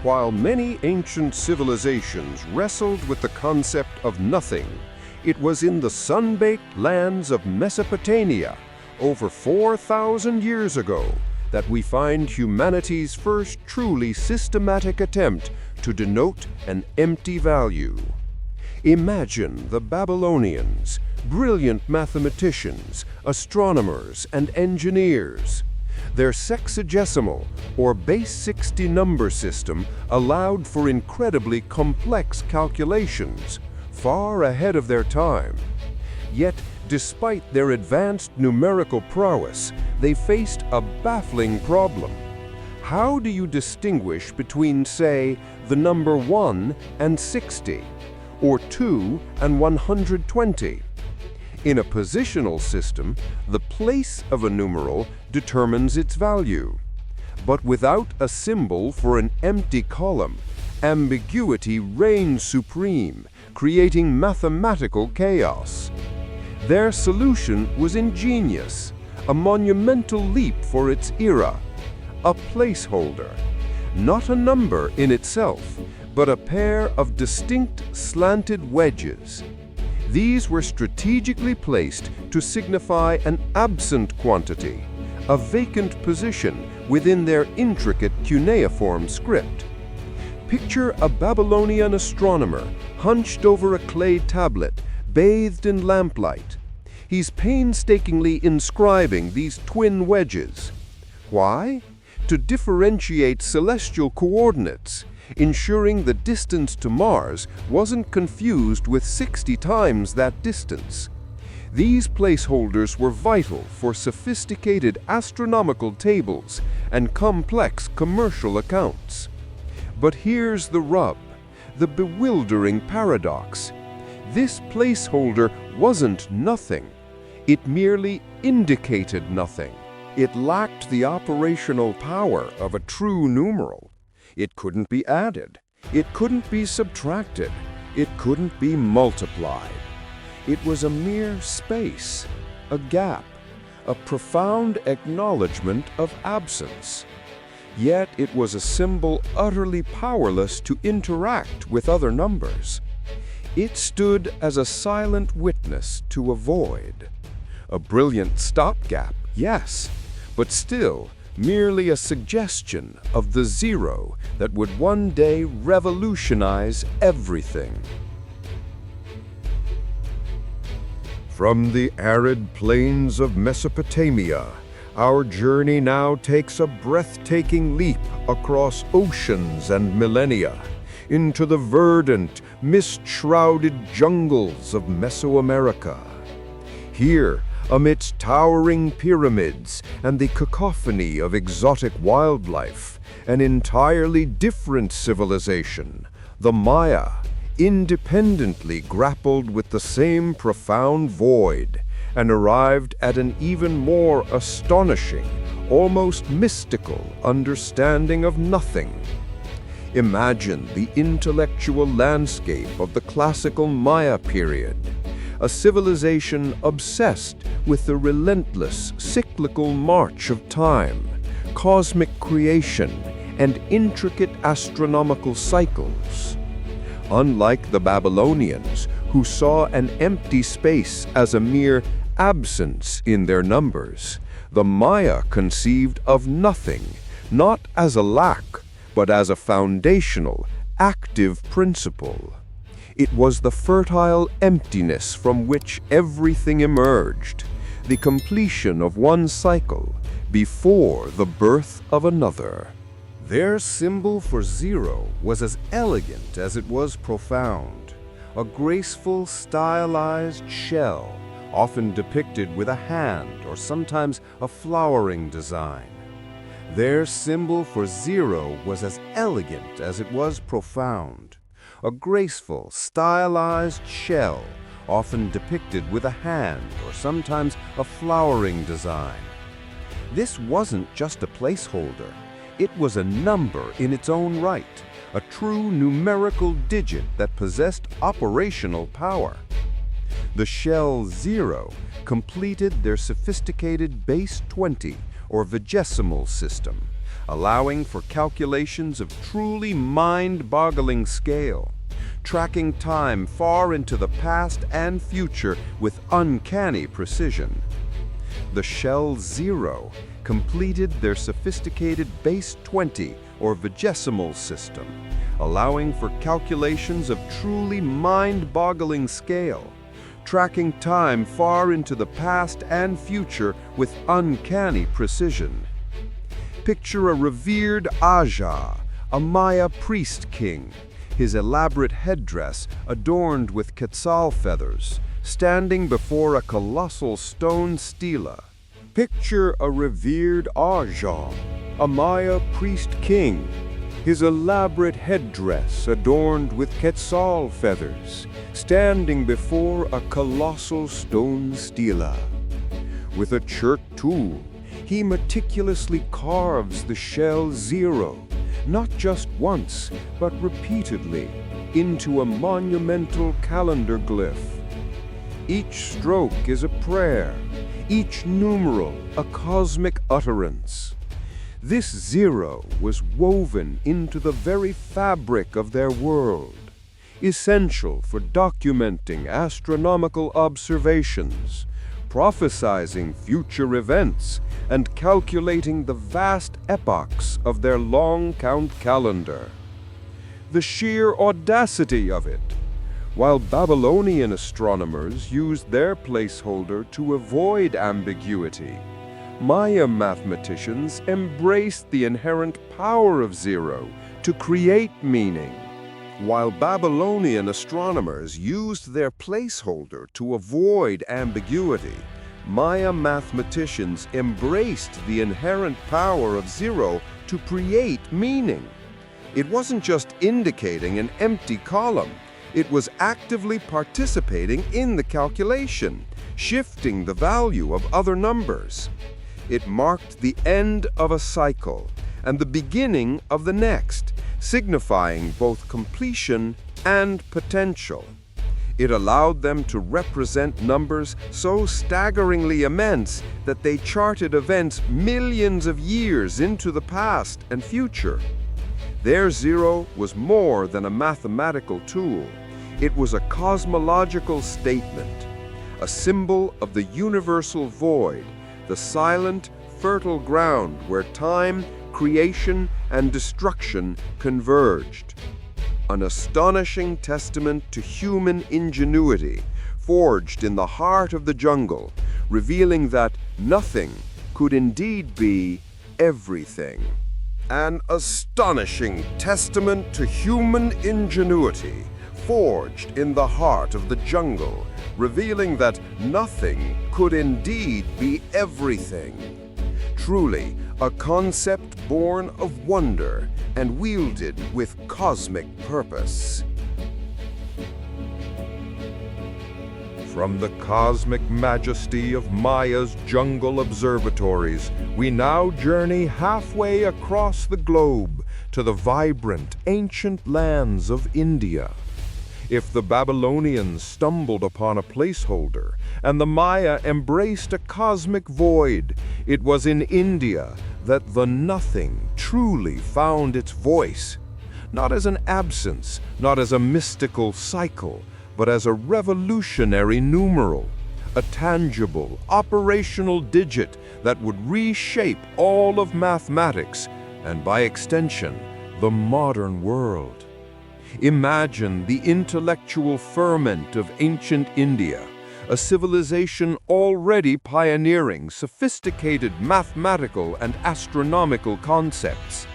While many ancient civilizations wrestled with the concept of nothing, it was in the sun-baked lands of Mesopotamia, over 4,000 years ago, that we find humanity's first truly systematic attempt to denote an empty value. Imagine the Babylonians, brilliant mathematicians, astronomers, and engineers. Their sexagesimal, or base 60 number system, allowed for incredibly complex calculations, far ahead of their time. Yet, despite their advanced numerical prowess, they faced a baffling problem. How do you distinguish between, say, the number 1 and 60, or 2 and 120? In a positional system, the place of a numeral determines its value. But without a symbol for an empty column, ambiguity reigns supreme, creating mathematical chaos. Their solution was ingenious, a monumental leap for its era. A placeholder, not a number in itself, but a pair of distinct slanted wedges. These were strategically placed to signify an absent quantity, a vacant position within their intricate cuneiform script. Picture a Babylonian astronomer hunched over a clay tablet, bathed in lamplight. He's painstakingly inscribing these twin wedges. Why? To differentiate celestial coordinates, ensuring the distance to Mars wasn't confused with 60 times that distance. These placeholders were vital for sophisticated astronomical tables and complex commercial accounts. But here's the rub, the bewildering paradox. This placeholder wasn't nothing. It merely indicated nothing. It lacked the operational power of a true numeral. It couldn't be added. It couldn't be subtracted. It couldn't be multiplied. It was a mere space, a gap, a profound acknowledgement of absence. Yet it was a symbol utterly powerless to interact with other numbers. It stood as a silent witness to a void. A brilliant stopgap, yes, but still merely a suggestion of the zero that would one day revolutionize everything. From the arid plains of Mesopotamia, our journey now takes a breathtaking leap across oceans and millennia into the verdant, mist-shrouded jungles of Mesoamerica. Here, amidst towering pyramids and the cacophony of exotic wildlife, an entirely different civilization, the Maya, independently grappled with the same profound void and arrived at an even more astonishing, almost mystical understanding of nothing. Imagine the intellectual landscape of the classical Maya period, a civilization obsessed with the relentless, cyclical march of time, cosmic creation, and intricate astronomical cycles. Unlike the Babylonians, who saw an empty space as a mere absence in their numbers, the Maya conceived of nothing, not as a lack, but as a foundational, active principle. It was the fertile emptiness from which everything emerged, the completion of one cycle before the birth of another. Their symbol for zero was as elegant as it was profound, a graceful, stylized shell, often depicted with a hand or sometimes a flowering design. Their symbol for zero was as elegant as it was profound, a graceful, stylized shell, often depicted with a hand or sometimes a flowering design. This wasn't just a placeholder. It was a number in its own right, a true numerical digit that possessed operational power. The shell 0 completed their sophisticated base 20 or vigesimal system, allowing for calculations of truly mind-boggling scale, tracking time far into the past and future with uncanny precision. The shell 0 completed their sophisticated base 20 or vigesimal system, allowing for calculations of truly mind-boggling scale, tracking time far into the past and future with uncanny precision. Picture a revered Aja, a Maya priest king, his elaborate headdress adorned with quetzal feathers, standing before a colossal stone stela. Picture a revered Aja, a Maya priest king, his elaborate headdress adorned with quetzal feathers, standing before a colossal stone stela. With a chert tool, he meticulously carves the shell 0, not just once, but repeatedly, into a monumental calendar glyph. Each stroke is a prayer, each numeral a cosmic utterance. This 0 was woven into the very fabric of their world, essential for documenting astronomical observations, prophesizing future events, and calculating the vast epochs of their long count calendar. The sheer audacity of it! While Babylonian astronomers used their placeholder to avoid ambiguity, Maya mathematicians embraced the inherent power of 0 to create meaning. While Babylonian astronomers used their placeholder to avoid ambiguity, Maya mathematicians embraced the inherent power of 0 to create meaning. It wasn't just indicating an empty column. It was actively participating in the calculation, shifting the value of other numbers. It marked the end of a cycle and the beginning of the next, signifying both completion and potential. It allowed them to represent numbers so staggeringly immense that they charted events millions of years into the past and future. Their 0 was more than a mathematical tool. It was a cosmological statement, a symbol of the universal void, the silent, fertile ground where time, creation, and destruction converged. An astonishing testament to human ingenuity, forged in the heart of the jungle, revealing that nothing could indeed be everything. An astonishing testament to human ingenuity, forged in the heart of the jungle, revealing that nothing could indeed be everything. Truly, a concept born of wonder and wielded with cosmic purpose. From the cosmic majesty of Maya's jungle observatories, we now journey halfway across the globe to the vibrant, ancient lands of India. If the Babylonians stumbled upon a placeholder and the Maya embraced a cosmic void, it was in India that the nothing truly found its voice, not as an absence, not as a mystical cycle, but as a revolutionary numeral, a tangible, operational digit that would reshape all of mathematics and, by extension, the modern world. Imagine the intellectual ferment of ancient India, a civilization already pioneering sophisticated mathematical and astronomical concepts.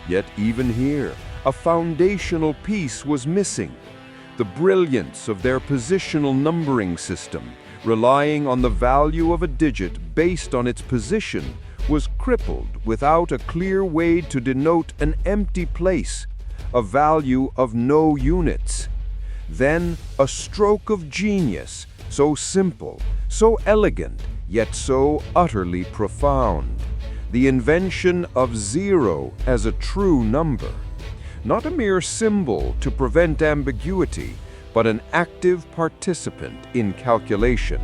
Yet even here, a foundational piece was missing. The brilliance of their positional numbering system, relying on the value of a digit based on its position, was crippled without a clear way to denote an empty place, a value of no units. Then a stroke of genius, so simple, so elegant, yet so utterly profound. The invention of 0 as a true number. Not a mere symbol to prevent ambiguity, but an active participant in calculation.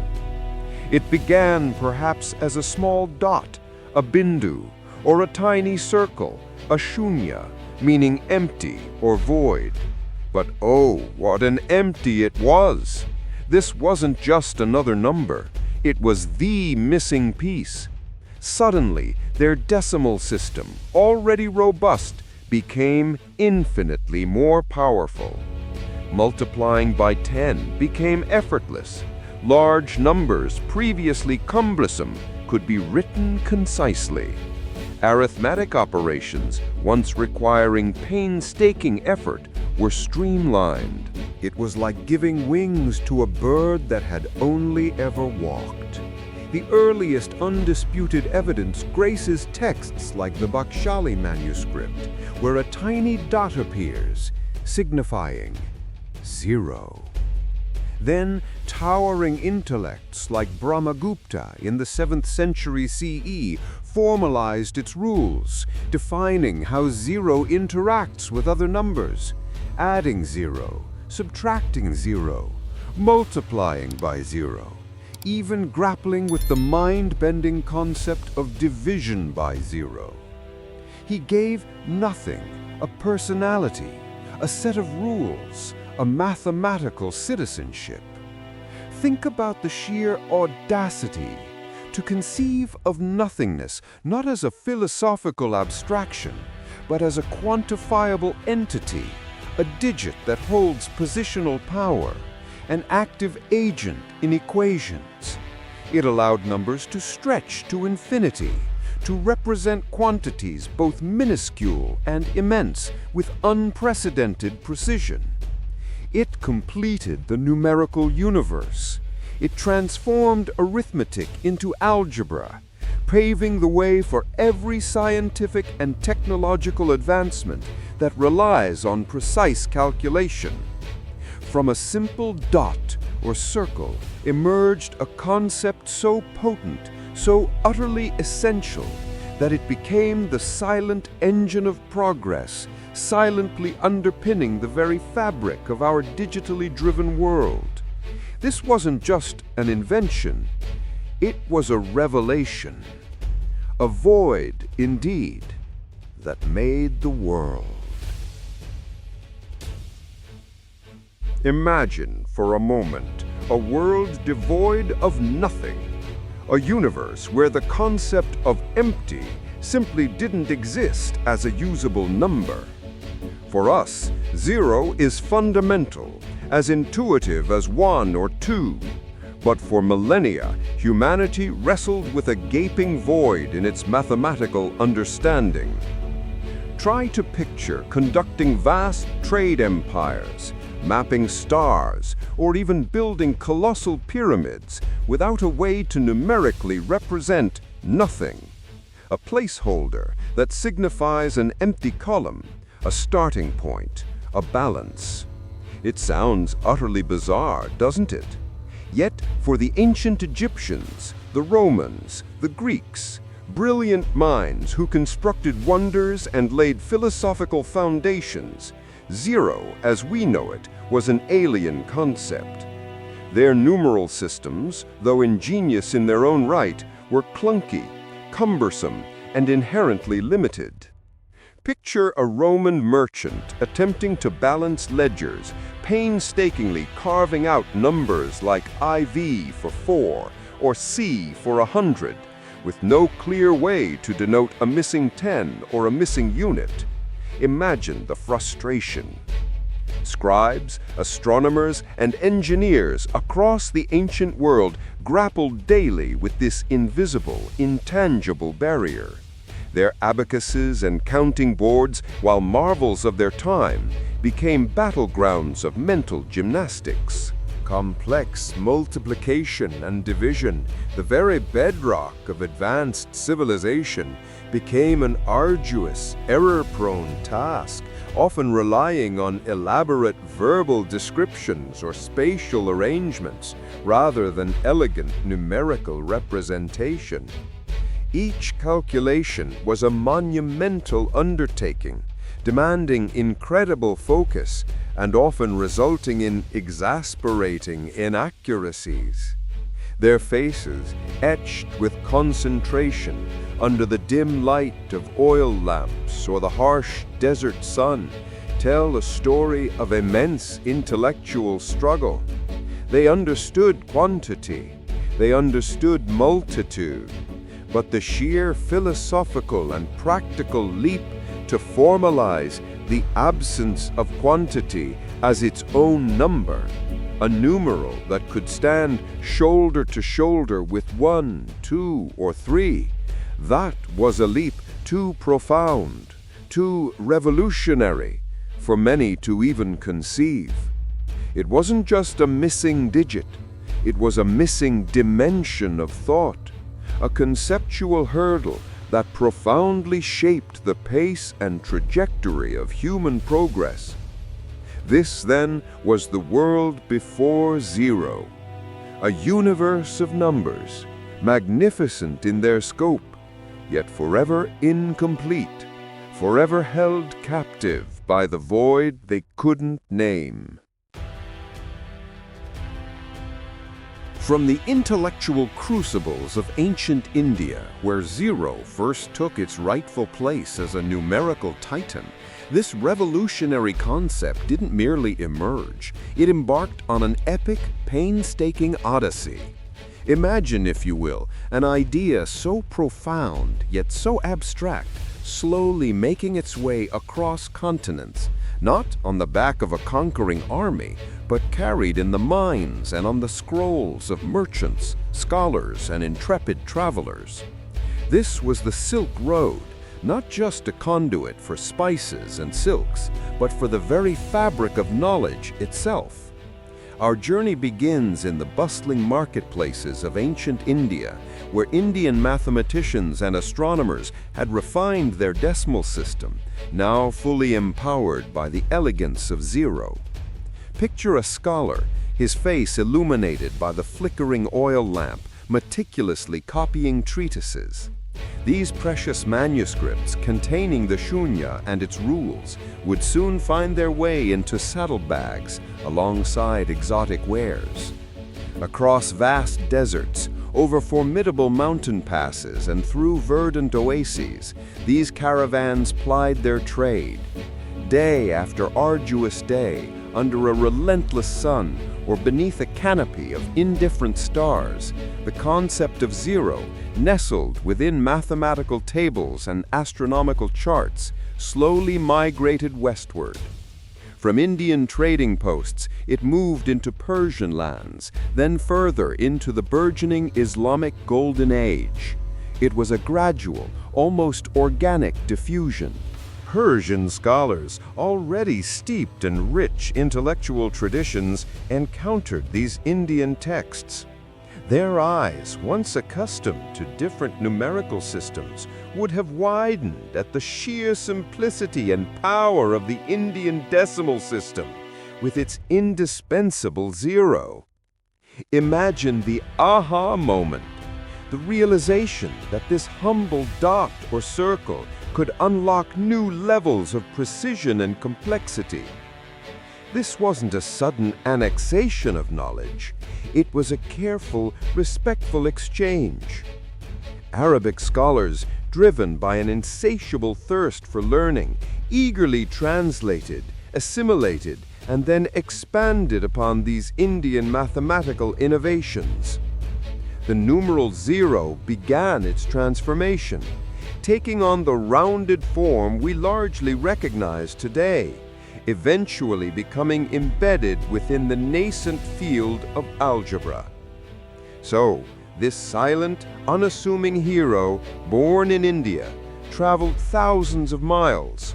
It began perhaps as a small dot, a bindu, or a tiny circle, a shunya, meaning empty or void. But oh, what an empty it was! This wasn't just another number, it was the missing piece. Suddenly, their decimal system, already robust, became infinitely more powerful. Multiplying by 10 became effortless. Large numbers, previously cumbersome, could be written concisely. Arithmetic operations, once requiring painstaking effort, were streamlined. It was like giving wings to a bird that had only ever walked. The earliest undisputed evidence graces texts like the Bakhshali manuscript, where a tiny dot appears, signifying 0. Then, towering intellects like Brahmagupta in the 7th century CE formalized its rules, defining how 0 interacts with other numbers, adding 0, subtracting 0, multiplying by 0, even grappling with the mind-bending concept of division by 0. He gave nothing a personality, a set of rules, a mathematical citizenship. Think about the sheer audacity to conceive of nothingness not as a philosophical abstraction, but as a quantifiable entity, a digit that holds positional power, an active agent in equations. It allowed numbers to stretch to infinity, to represent quantities both minuscule and immense with unprecedented precision. It completed the numerical universe. It transformed arithmetic into algebra, paving the way for every scientific and technological advancement that relies on precise calculation. From a simple dot or circle emerged a concept so potent, so utterly essential, that it became the silent engine of progress, silently underpinning the very fabric of our digitally driven world. This wasn't just an invention, it was a revelation, a void, indeed, that made the world. Imagine for a moment a world devoid of nothing, a universe where the concept of empty simply didn't exist as a usable number. For us, 0 is fundamental, as intuitive as 1 or 2. But for millennia, humanity wrestled with a gaping void in its mathematical understanding. Try to picture conducting vast trade empires, mapping stars, or even building colossal pyramids without a way to numerically represent nothing. A placeholder that signifies an empty column, a starting point, a balance. It sounds utterly bizarre, doesn't it? Yet, for the ancient Egyptians, the Romans, the Greeks, brilliant minds who constructed wonders and laid philosophical foundations, 0, as we know it, was an alien concept. Their numeral systems, though ingenious in their own right, were clunky, cumbersome, and inherently limited. Picture a Roman merchant attempting to balance ledgers, painstakingly carving out numbers like IV for 4 or C for 100, with no clear way to denote a missing 10 or a missing unit. Imagine the frustration. Scribes, astronomers, and engineers across the ancient world grappled daily with this invisible, intangible barrier. Their abacuses and counting boards, while marvels of their time, became battlegrounds of mental gymnastics. Complex multiplication and division, the very bedrock of advanced civilization, became an arduous, error-prone task, often relying on elaborate verbal descriptions or spatial arrangements rather than elegant numerical representation. Each calculation was a monumental undertaking, demanding incredible focus and often resulting in exasperating inaccuracies. Their faces, etched with concentration, under the dim light of oil lamps or the harsh desert sun, tell a story of immense intellectual struggle. They understood quantity, they understood multitude, but the sheer philosophical and practical leap to formalize the absence of quantity as its own number, a numeral that could stand shoulder to shoulder with 1, 2, or 3, that was a leap too profound, too revolutionary for many to even conceive. It wasn't just a missing digit, it was a missing dimension of thought, a conceptual hurdle that profoundly shaped the pace and trajectory of human progress. This, then, was the world before zero, a universe of numbers, magnificent in their scope, yet forever incomplete, forever held captive by the void they couldn't name. From the intellectual crucibles of ancient India, where zero first took its rightful place as a numerical titan, this revolutionary concept didn't merely emerge, it embarked on an epic, painstaking odyssey. Imagine, if you will, an idea so profound yet so abstract, slowly making its way across continents, not on the back of a conquering army, but carried in the minds and on the scrolls of merchants, scholars, and intrepid travelers. This was the Silk Road, not just a conduit for spices and silks, but for the very fabric of knowledge itself. Our journey begins in the bustling marketplaces of ancient India, where Indian mathematicians and astronomers had refined their decimal system, now fully empowered by the elegance of zero. Picture a scholar, his face illuminated by the flickering oil lamp, meticulously copying treatises. These precious manuscripts containing the shunya and its rules would soon find their way into saddlebags alongside exotic wares. Across vast deserts, over formidable mountain passes and through verdant oases, these caravans plied their trade. Day after arduous day, under a relentless sun or beneath a canopy of indifferent stars, the concept of zero, nestled within mathematical tables and astronomical charts, slowly migrated westward. From Indian trading posts, it moved into Persian lands, then further into the burgeoning Islamic Golden Age. It was a gradual, almost organic diffusion. Persian scholars, already steeped in rich intellectual traditions, encountered these Indian texts. Their eyes, once accustomed to different numerical systems, would have widened at the sheer simplicity and power of the Indian decimal system, with its indispensable zero. Imagine the aha moment, the realization that this humble dot or circle could unlock new levels of precision and complexity. This wasn't a sudden annexation of knowledge. It was a careful, respectful exchange. Arabic scholars, driven by an insatiable thirst for learning, eagerly translated, assimilated, and then expanded upon these Indian mathematical innovations. The numeral zero began its transformation, taking on the rounded form we largely recognize today, eventually becoming embedded within the nascent field of algebra. So, this silent, unassuming hero, born in India, traveled thousands of miles.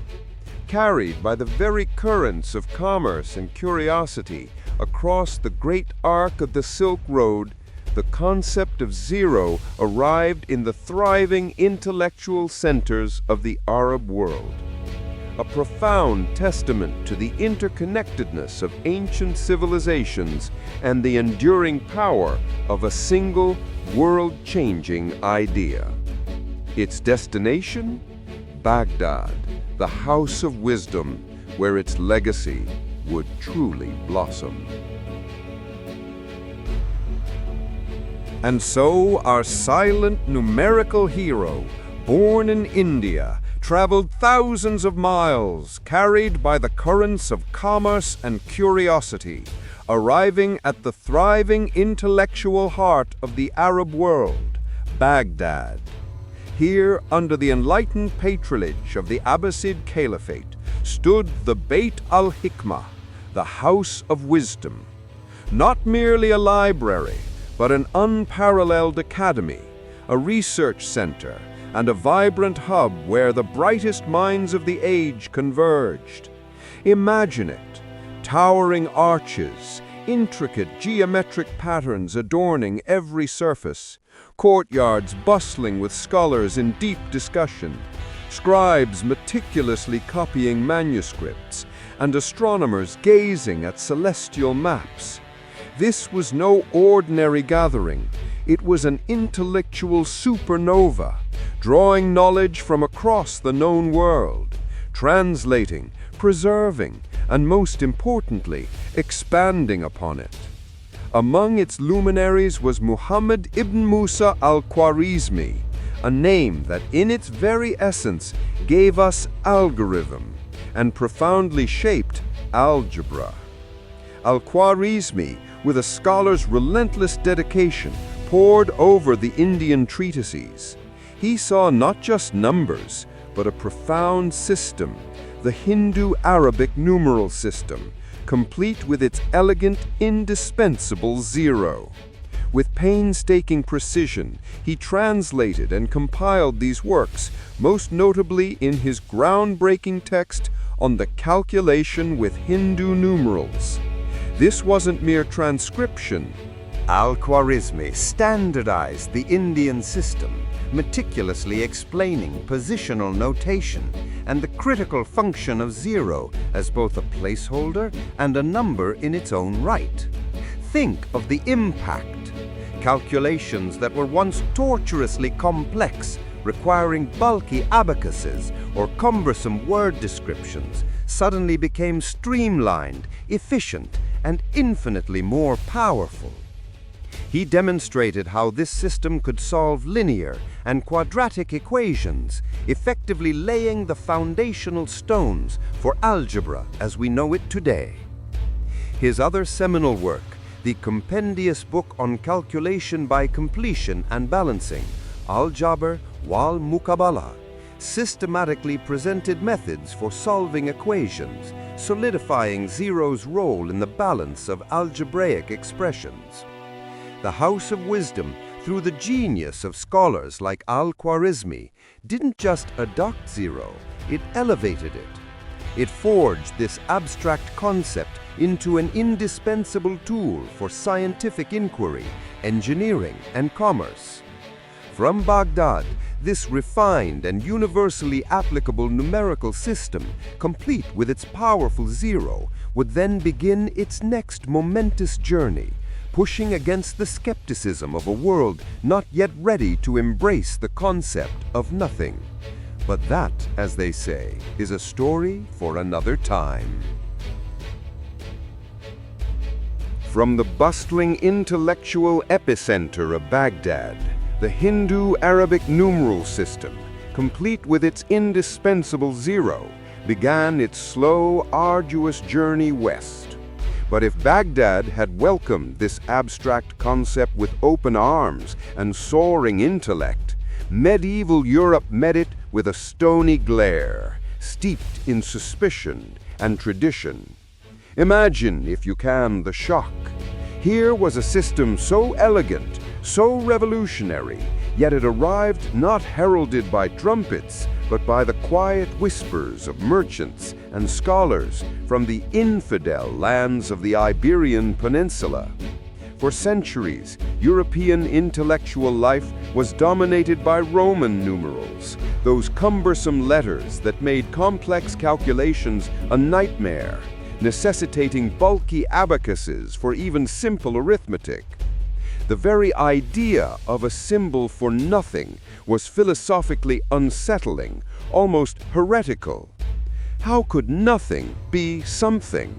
Carried by the very currents of commerce and curiosity across the great arc of the Silk Road, the concept of zero arrived in the thriving intellectual centers of the Arab world. A profound testament to the interconnectedness of ancient civilizations and the enduring power of a single, world-changing idea. Its destination? Baghdad, the house of wisdom, where its legacy would truly blossom. And so our silent numerical hero, Born in India, traveled thousands of miles, carried by the currents of commerce and curiosity, arriving at the thriving intellectual heart of the Arab world, Baghdad. Here, under the enlightened patronage of the Abbasid Caliphate, stood the Beit al-Hikmah, the House of Wisdom. Not merely a library, but an unparalleled academy, a research center, and a vibrant hub where the brightest minds of the age converged. Imagine it, towering arches, intricate geometric patterns adorning every surface, courtyards bustling with scholars in deep discussion, scribes meticulously copying manuscripts, and astronomers gazing at celestial maps. This was no ordinary gathering. It was an intellectual supernova, drawing knowledge from across the known world, translating, preserving, and most importantly, expanding upon it. Among its luminaries was Muhammad ibn Musa Al-Khwarizmi, a name that in its very essence gave us algorithm and profoundly shaped algebra. Al-Khwarizmi, with a scholar's relentless dedication, pored over the Indian treatises. He saw not just numbers, but a profound system, the Hindu-Arabic numeral system, complete with its elegant, indispensable zero. With painstaking precision, he translated and compiled these works, most notably in his groundbreaking text on the calculation with Hindu numerals. This wasn't mere transcription. Al-Khwarizmi standardized the Indian system, meticulously explaining positional notation and the critical function of zero as both a placeholder and a number in its own right. Think of the impact. Calculations that were once tortuously complex, requiring bulky abacuses or cumbersome word descriptions, suddenly became streamlined, efficient, and infinitely more powerful. He demonstrated how this system could solve linear and quadratic equations, effectively laying the foundational stones for algebra as we know it today. His other seminal work, the compendious book on calculation by completion and balancing, Al-Jabr wal Muqabala, systematically presented methods for solving equations, solidifying zero's role in the balance of algebraic expressions. The House of Wisdom, through the genius of scholars like Al-Khwarizmi, didn't just adopt zero, it elevated it. It forged this abstract concept into an indispensable tool for scientific inquiry, engineering, and commerce. From Baghdad, this refined and universally applicable numerical system, complete with its powerful zero, would then begin its next momentous journey, pushing against the skepticism of a world not yet ready to embrace the concept of nothing. But that, as they say, is a story for another time. From the bustling intellectual epicenter of Baghdad, the Hindu-Arabic numeral system, complete with its indispensable zero, began its slow, arduous journey west. But if Baghdad had welcomed this abstract concept with open arms and soaring intellect, medieval Europe met it with a stony glare, steeped in suspicion and tradition. Imagine, if you can, the shock. Here was a system so elegant, so revolutionary, yet it arrived not heralded by trumpets, but by the quiet whispers of merchants and scholars from the infidel lands of the Iberian Peninsula. For centuries, European intellectual life was dominated by Roman numerals, those cumbersome letters that made complex calculations a nightmare, necessitating bulky abacuses for even simple arithmetic. The very idea of a symbol for nothing was philosophically unsettling, almost heretical. How could nothing be something?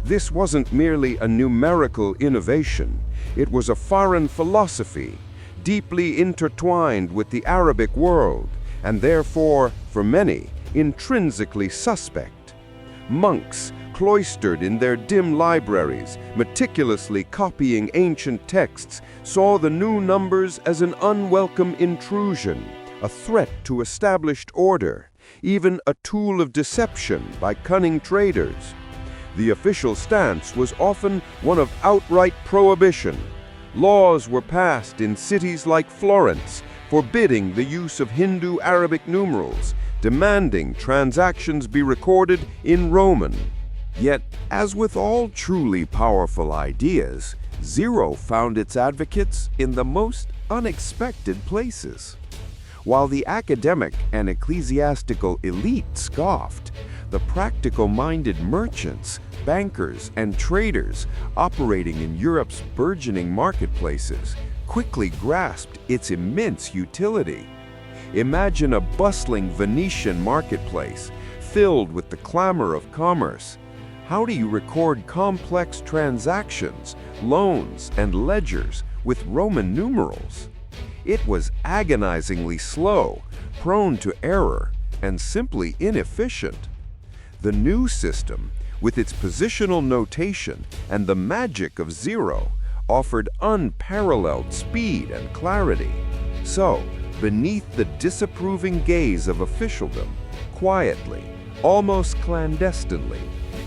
This wasn't merely a numerical innovation. It was a foreign philosophy, deeply intertwined with the Arabic world, and therefore, for many, intrinsically suspect. Monks, cloistered in their dim libraries, meticulously copying ancient texts, saw the new numbers as an unwelcome intrusion, a threat to established order, even a tool of deception by cunning traders. The official stance was often one of outright prohibition. Laws were passed in cities like Florence, forbidding the use of Hindu Arabic numerals, demanding transactions be recorded in Roman. Yet, as with all truly powerful ideas, zero found its advocates in the most unexpected places. While the academic and ecclesiastical elite scoffed, the practical-minded merchants, bankers, and traders operating in Europe's burgeoning marketplaces quickly grasped its immense utility. Imagine a bustling Venetian marketplace filled with the clamor of commerce. How do you record complex transactions, loans, and ledgers with Roman numerals? It was agonizingly slow, prone to error, and simply inefficient. The new system, with its positional notation and the magic of zero, offered unparalleled speed and clarity. So, beneath the disapproving gaze of officialdom, quietly, almost clandestinely,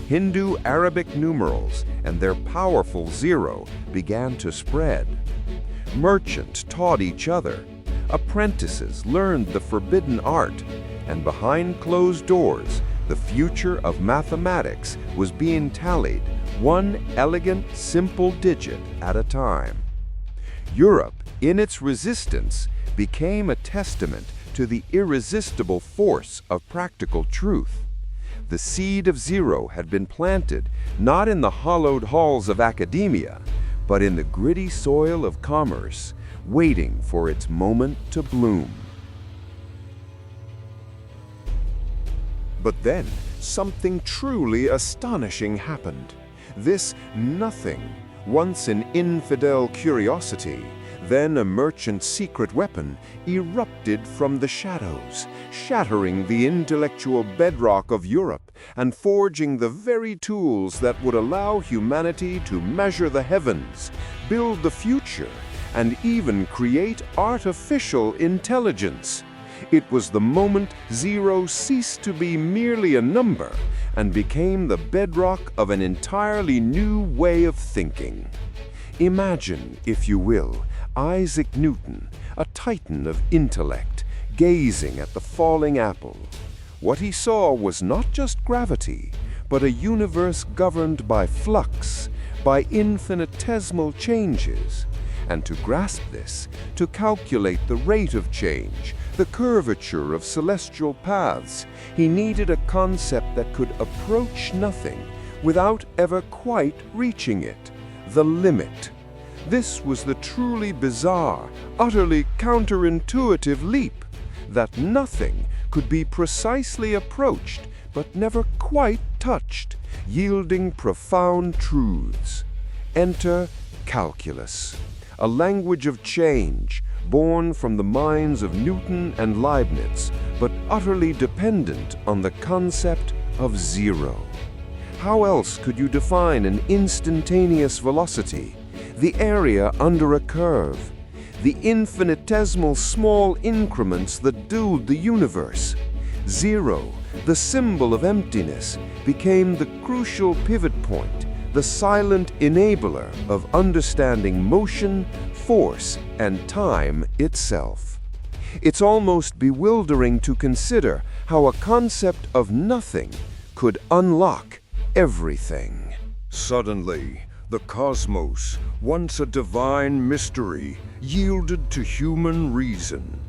Hindu Arabic numerals and their powerful zero began to spread. Merchants taught each other, apprentices learned the forbidden art, and behind closed doors, the future of mathematics was being tallied, one elegant, simple digit at a time. Europe, in its resistance, became a testament to the irresistible force of practical truth. The seed of zero had been planted not in the hollowed halls of academia, but in the gritty soil of commerce, waiting for its moment to bloom. But then, something truly astonishing happened. This nothing, once an infidel curiosity, then a merchant's secret weapon, erupted from the shadows, shattering the intellectual bedrock of Europe and forging the very tools that would allow humanity to measure the heavens, build the future, and even create artificial intelligence. It was the moment zero ceased to be merely a number and became the bedrock of an entirely new way of thinking. Imagine, if you will, Isaac Newton, a titan of intellect, gazing at the falling apple. What he saw was not just gravity, but a universe governed by flux, by infinitesimal changes. And to grasp this, to calculate the rate of change, the curvature of celestial paths, he needed a concept that could approach nothing without ever quite reaching it, the limit. This was the truly bizarre, utterly counterintuitive leap, that nothing could be precisely approached but never quite touched, yielding profound truths. Enter calculus, a language of change, born from the minds of Newton and Leibniz, but utterly dependent on the concept of zero. How else could you define an instantaneous velocity, the area under a curve, the infinitesimal small increments that dulled the universe? Zero, the symbol of emptiness, became the crucial pivot point, the silent enabler of understanding motion, force, and time itself. It's almost bewildering to consider how a concept of nothing could unlock everything. Suddenly, the cosmos, once a divine mystery, yielded to human reason.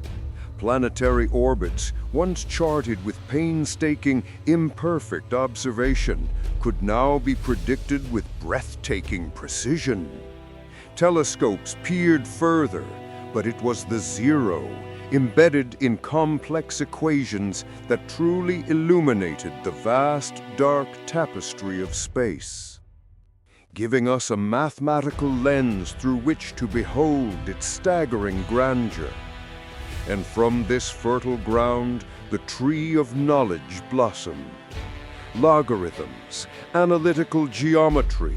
Planetary orbits, once charted with painstaking, imperfect observation, could now be predicted with breathtaking precision. Telescopes peered further, but it was the zero, embedded in complex equations, that truly illuminated the vast, dark tapestry of space, giving us a mathematical lens through which to behold its staggering grandeur. and from this fertile ground the tree of knowledge blossomed. Logarithms, analytical geometry,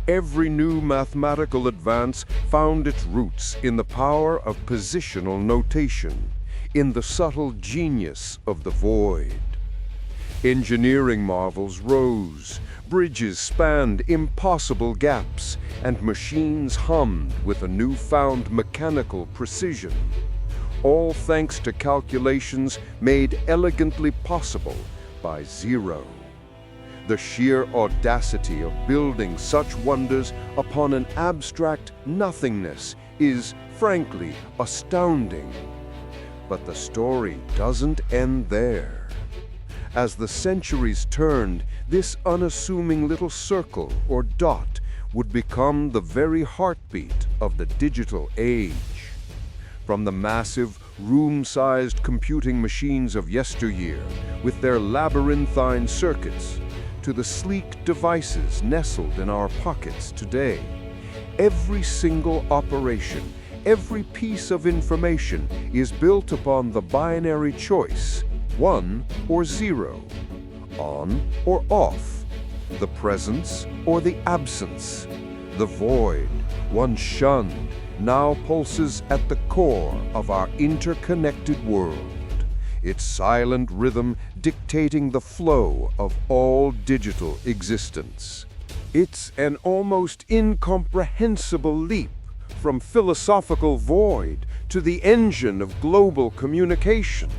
every new mathematical advance found its roots in the power of positional notation, in the subtle genius of the void. Engineering marvels rose, bridges spanned impossible gaps, and machines hummed with a newfound mechanical precision, all thanks to calculations made elegantly possible by zero. The sheer audacity of building such wonders upon an abstract nothingness is, frankly, astounding. But the story doesn't end there. As the centuries turned, this unassuming little circle or dot would become the very heartbeat of the digital age. From the massive, room-sized computing machines of yesteryear, with their labyrinthine circuits, to the sleek devices nestled in our pockets today, every single operation, every piece of information is built upon the binary choice, 1 or 0, on or off, the presence or the absence. The void, once shunned, now pulses at the core of our interconnected world, its silent rhythm dictating the flow of all digital existence. It's an almost incomprehensible leap from philosophical void to the engine of global communication.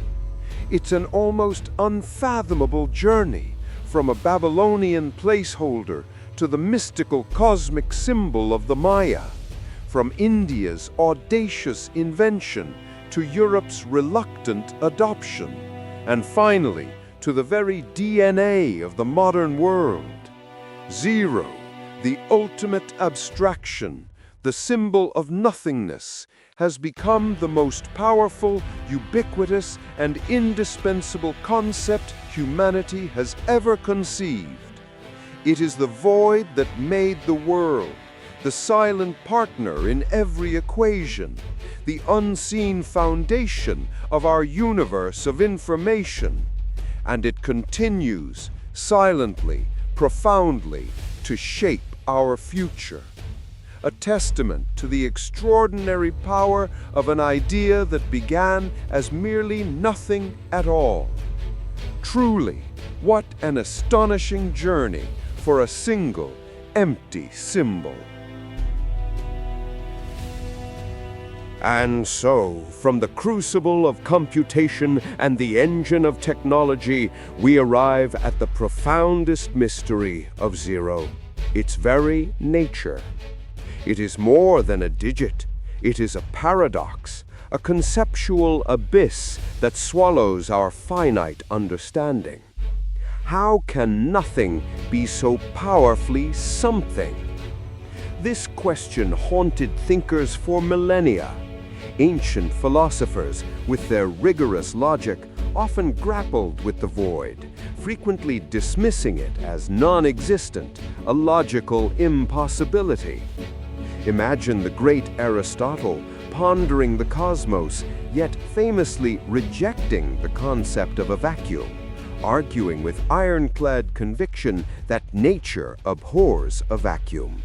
It's an almost unfathomable journey from a Babylonian placeholder to the mystical cosmic symbol of the Maya, from India's audacious invention to Europe's reluctant adoption, and finally to the very DNA of the modern world. Zero, the ultimate abstraction, the symbol of nothingness, has become the most powerful, ubiquitous, and indispensable concept humanity has ever conceived. It is the void that made the world, the silent partner in every equation, the unseen foundation of our universe of information. And it continues, silently, profoundly, to shape our future. A testament to the extraordinary power of an idea that began as merely nothing at all. Truly, what an astonishing journey for a single, empty symbol. And so, from the crucible of computation and the engine of technology, we arrive at the profoundest mystery of zero, its very nature. It is more than a digit. It is a paradox, a conceptual abyss that swallows our finite understanding. How can nothing be so powerfully something? This question haunted thinkers for millennia. Ancient philosophers, with their rigorous logic, often grappled with the void, frequently dismissing it as non-existent, a logical impossibility. Imagine the great Aristotle pondering the cosmos, yet famously rejecting the concept of a vacuum, arguing with ironclad conviction that nature abhors a vacuum.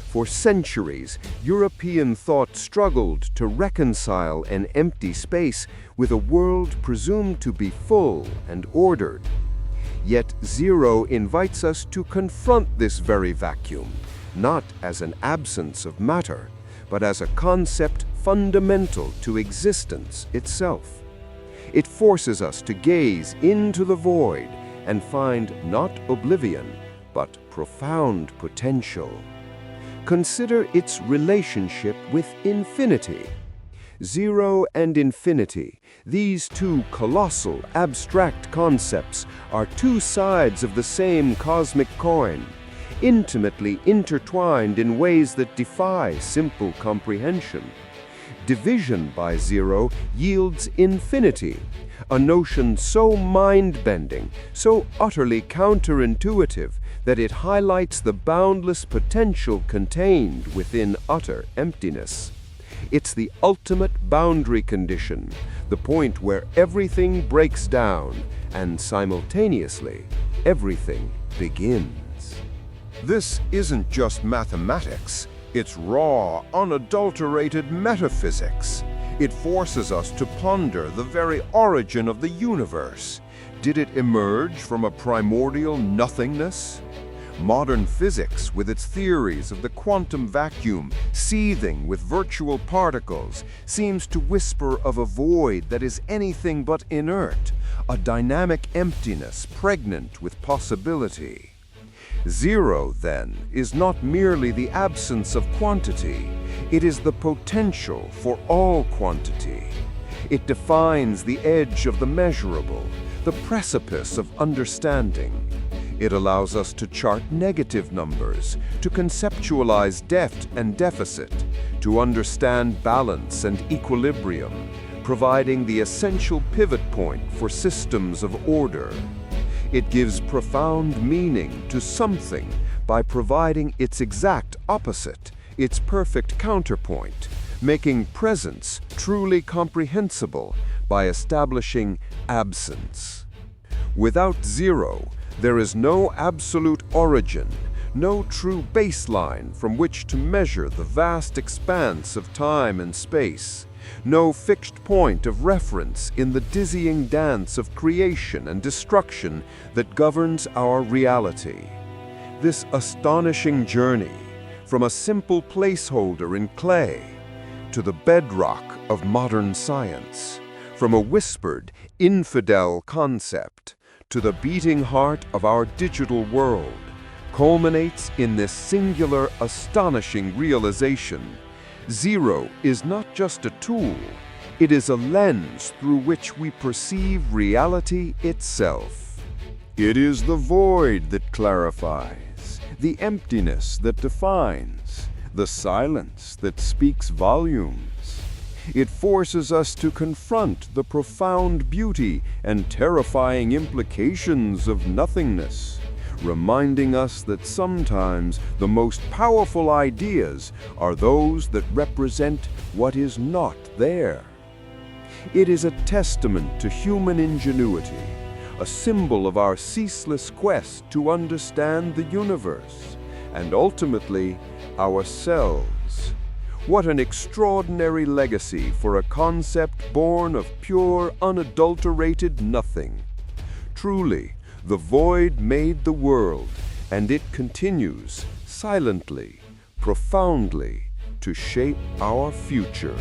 For centuries, European thought struggled to reconcile an empty space with a world presumed to be full and ordered. Yet zero invites us to confront this very vacuum, not as an absence of matter, but as a concept fundamental to existence itself. It forces us to gaze into the void and find not oblivion, but profound potential. Consider its relationship with infinity. Zero and infinity, these two colossal, abstract concepts, are two sides of the same cosmic coin, intimately intertwined in ways that defy simple comprehension. Division by zero yields infinity, a notion so mind-bending, so utterly counterintuitive, that it highlights the boundless potential contained within utter emptiness. It's the ultimate boundary condition, the point where everything breaks down and simultaneously everything begins. This isn't just mathematics, it's raw, unadulterated metaphysics. It forces us to ponder the very origin of the universe. Did it emerge from a primordial nothingness? Modern physics, with its theories of the quantum vacuum seething with virtual particles, seems to whisper of a void that is anything but inert, a dynamic emptiness pregnant with possibility. Zero, then, is not merely the absence of quantity, it is the potential for all quantity. It defines the edge of the measurable, the precipice of understanding. It allows us to chart negative numbers, to conceptualize depth and deficit, to understand balance and equilibrium, providing the essential pivot point for systems of order. It gives profound meaning to something by providing its exact opposite, its perfect counterpoint, making presence truly comprehensible by establishing absence. Without zero, there is no absolute origin, no true baseline from which to measure the vast expanse of time and space, no fixed point of reference in the dizzying dance of creation and destruction that governs our reality. This astonishing journey, from a simple placeholder in clay to the bedrock of modern science, from a whispered, infidel concept to the beating heart of our digital world, culminates in this singular, astonishing realization. Zero is not just a tool, it is a lens through which we perceive reality itself. It is the void that clarifies, the emptiness that defines, the silence that speaks volumes. It forces us to confront the profound beauty and terrifying implications of nothingness, reminding us that sometimes the most powerful ideas are those that represent what is not there. It is a testament to human ingenuity, a symbol of our ceaseless quest to understand the universe, and ultimately, ourselves. What an extraordinary legacy for a concept born of pure, unadulterated nothing. Truly, the void made the world, and it continues, silently, profoundly, to shape our future.